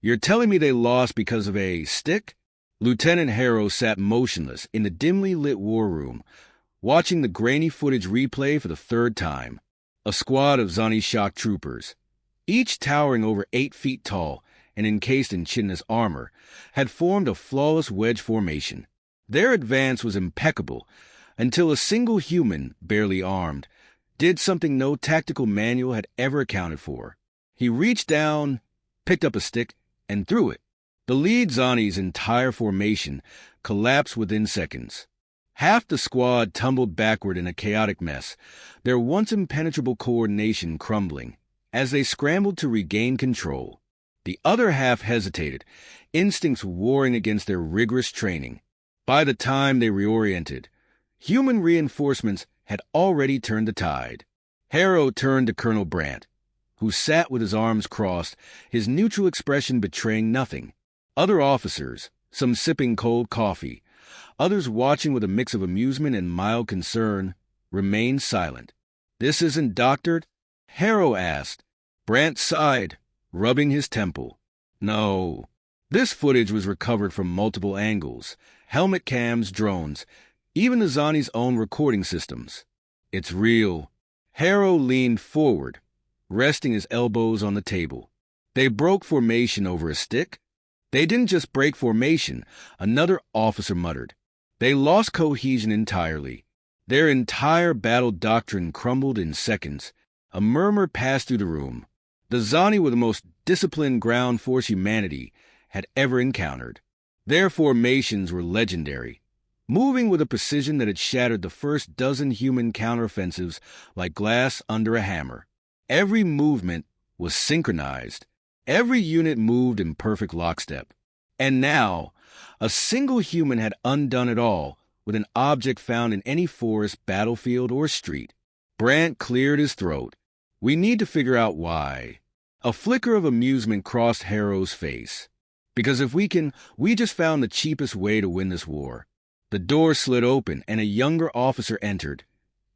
You're telling me they lost because of a stick? Lieutenant Harrow sat motionless in the dimly lit war room, watching the grainy footage replay for the third time. A squad of Zani shock troopers, each towering over 8 feet tall and encased in chitinous armor, had formed a flawless wedge formation. Their advance was impeccable until a single human, barely armed, did something no tactical manual had ever accounted for. He reached down, picked up a stick, and threw it. The lead Zani's entire formation collapsed within seconds. Half the squad tumbled backward in a chaotic mess, their once impenetrable coordination crumbling as they scrambled to regain control. The other half hesitated, instincts warring against their rigorous training. By the time they reoriented, human reinforcements had already turned the tide. Harrow turned to Colonel Brandt, who sat with his arms crossed, his neutral expression betraying nothing. Other officers, some sipping cold coffee, others watching with a mix of amusement and mild concern, remained silent. "This isn't doctored?" Harrow asked. Brandt sighed, rubbing his temple. "No. This footage was recovered from multiple angles, helmet cams, drones, even the Zani's own recording systems. It's real." Harrow leaned forward, resting his elbows on the table. "They broke formation over a stick?" "They didn't just break formation," another officer muttered. "They lost cohesion entirely. Their entire battle doctrine crumbled in seconds." A murmur passed through the room. The Zani were the most disciplined ground force humanity had ever encountered. Their formations were legendary, moving with a precision that had shattered the first dozen human counteroffensives like glass under a hammer. Every movement was synchronized. Every unit moved in perfect lockstep. And now, a single human had undone it all with an object found in any forest, battlefield, or street. Brandt cleared his throat. "We need to figure out why." A flicker of amusement crossed Harrow's face. "Because if we just found the cheapest way to win this war." The door slid open and a younger officer entered,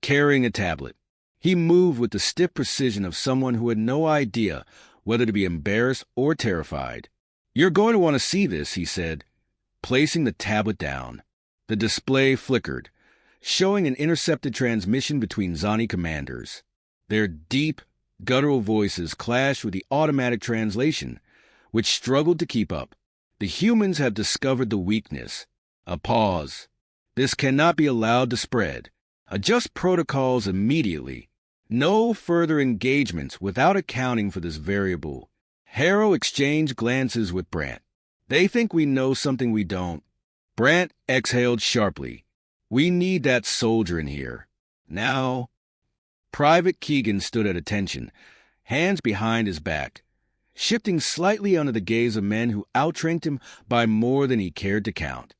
carrying a tablet. He moved with the stiff precision of someone who had no idea whether to be embarrassed or terrified. "You're going to want to see this," he said, placing the tablet down. The display flickered, showing an intercepted transmission between Zani commanders. Their deep, guttural voices clashed with the automatic translation, which struggled to keep up. "The humans have discovered the weakness." A pause. "This cannot be allowed to spread. Adjust protocols immediately. No further engagements without accounting for this variable." Harrow exchanged glances with Brandt. "They think we know something we don't." Brandt exhaled sharply. "We need that soldier in here. Now." Private Keegan stood at attention, hands behind his back, shifting slightly under the gaze of men who outranked him by more than he cared to count.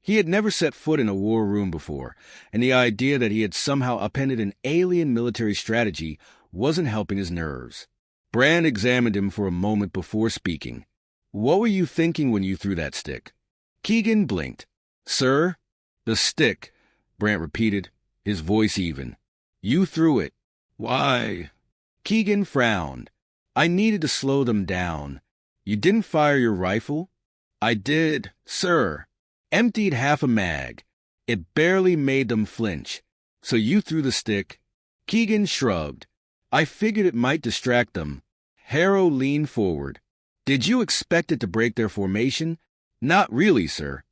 He had never set foot in a war room before, and the idea that he had somehow upended an alien military strategy wasn't helping his nerves. Brandt examined him for a moment before speaking. "What were you thinking when you threw that stick?" Keegan blinked. "Sir?" "The stick," Brandt repeated, his voice even. "You threw it. Why?" Keegan frowned. "I needed to slow them down." "You didn't fire your rifle?" "I did, sir. Emptied half a mag. It barely made them flinch. So you threw the stick." Keegan shrugged. "I figured it might distract them." Harrow leaned forward. "Did you expect it to break their formation?" "Not really, sir.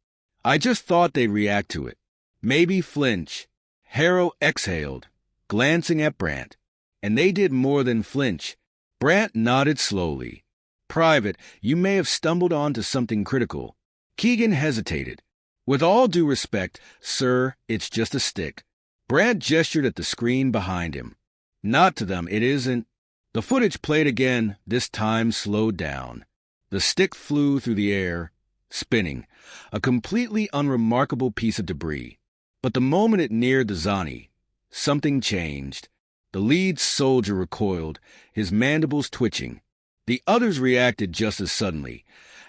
I just thought they'd react to it. Maybe flinch." Harrow exhaled, glancing at Brandt. "And they did more than flinch." Brandt nodded slowly. "Private, you may have stumbled onto something critical." Keegan hesitated. "With all due respect, sir, it's just a stick." Brandt gestured at the screen behind him. "Not to them, it isn't." The footage played again, this time slowed down. The stick flew through the air, spinning, a completely unremarkable piece of debris. But the moment it neared the Zani, something changed. The lead soldier recoiled, his mandibles twitching. The others reacted just as suddenly,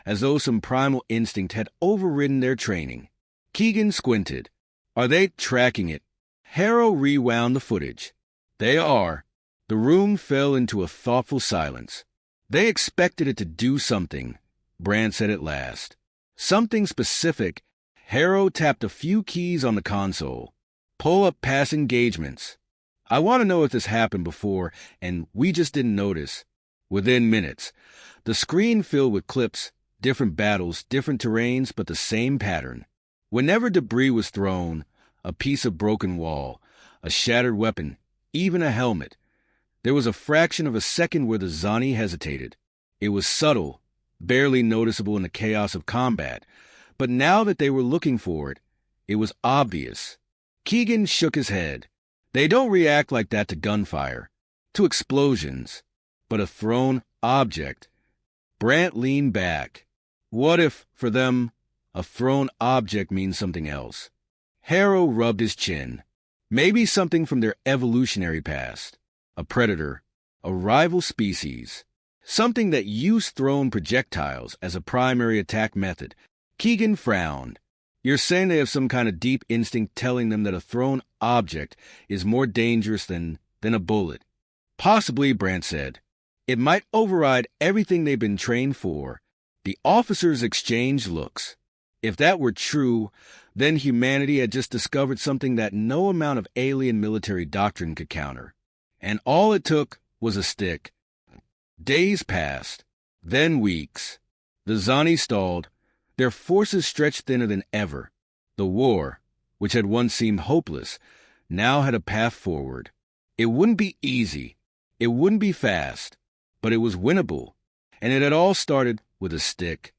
as though some primal instinct had overridden their training. Keegan squinted. "Are they tracking it?" Harrow rewound the footage. "They are." The room fell into a thoughtful silence. They expected it to do something, Brand said at last. Something specific. Harrow tapped a few keys on the console. Pull up past engagements. I want to know if this happened before, and we just didn't notice. Within minutes, the screen filled with clips, different battles, different terrains, but the same pattern. Whenever debris was thrown, a piece of broken wall, a shattered weapon, even a helmet, there was a fraction of a second where the Zani hesitated. It was subtle, barely noticeable in the chaos of combat, but now that they were looking for it, it was obvious. Keegan shook his head. They don't react like that to gunfire, to explosions, but a thrown object. Brant leaned back. What if, for them, a thrown object means something else? Harrow rubbed his chin. Maybe something from their evolutionary past. A predator, a rival species, something that used thrown projectiles as a primary attack method. Keegan frowned. You're saying they have some kind of deep instinct telling them that a thrown object is more dangerous than a bullet? Possibly, Brant said. It might override everything they've been trained for. The officers exchanged looks. If that were true, then humanity had just discovered something that no amount of alien military doctrine could counter. And all it took was a stick. Days passed, then weeks. The Zani stalled, their forces stretched thinner than ever. The war, which had once seemed hopeless, now had a path forward. It wouldn't be easy, it wouldn't be fast, but it was winnable, and it had all started with a stick.